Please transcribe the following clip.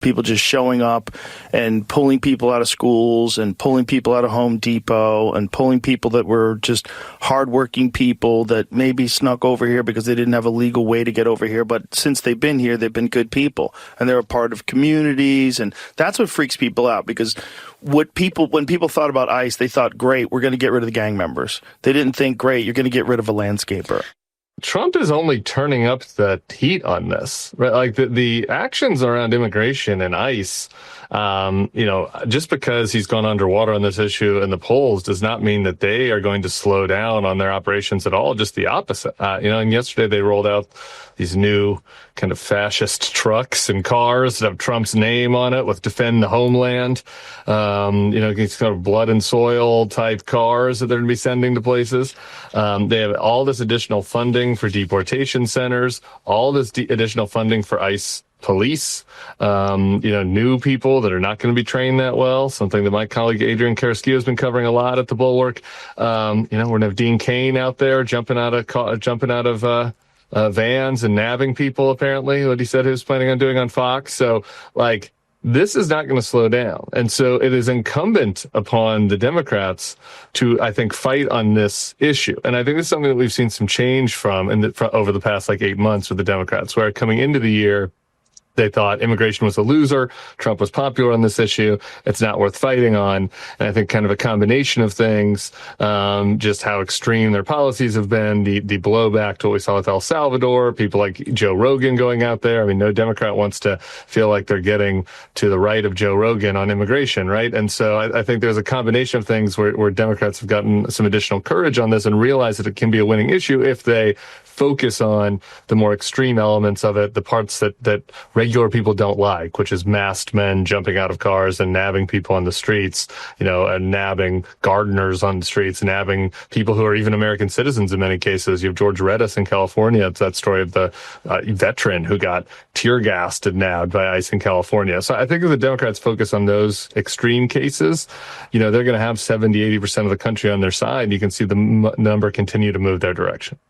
people just showing up and pulling people out of schools and pulling people out of Home Depot and pulling people that were just hardworking people that maybe snuck over here because they didn't have a legal way to get over here. But since they've been here, they've been good people and they're a part of communities. And that's what freaks people out, because when people thought about ICE, they thought, great, we're going to get rid of the gang members. They didn't think, great, you're going to get rid of a landscaper. Trump is only turning up the heat on this, right? Like the actions around immigration and ICE, just because he's gone underwater on this issue in the polls does not mean that they are going to slow down on their operations at all. Just the opposite. And yesterday they rolled out these new kind of fascist trucks and cars that have Trump's name on it with defend the homeland. These kind of blood and soil type cars that they're going to be sending to places. They have all this additional funding for deportation centers, all this additional funding for ICE police, new people that are not going to be trained that well, something that my colleague Adrian Karaskia has been covering a lot at the Bulwark. We're going to have Dean Cain out there jumping out of vans and nabbing people, apparently, what he said he was planning on doing on Fox. So, this is not going to slow down. And so it is incumbent upon the Democrats to, I think, fight on this issue. And I think this is something that we've seen some change from over the past 8 months with the Democrats, where coming into the year, they thought immigration was a loser. Trump was popular on this issue. It's not worth fighting on. And I think kind of a combination of things, just how extreme their policies have been, the blowback to what we saw with El Salvador, people like Joe Rogan going out there. I mean, no Democrat wants to feel like they're getting to the right of Joe Rogan on immigration, right? And so I think there's a combination of things where Democrats have gotten some additional courage on this and realize that it can be a winning issue if they focus on the more extreme elements of it, the parts that regular people don't like, which is masked men jumping out of cars and nabbing people on the streets, and nabbing gardeners on the streets, nabbing people who are even American citizens in many cases. You have George Redis in California. It's that story of the veteran who got tear gassed and nabbed by ICE in California. So I think if the Democrats focus on those extreme cases, they're going to have 70, 80% of the country on their side. You can see the number continue to move their direction.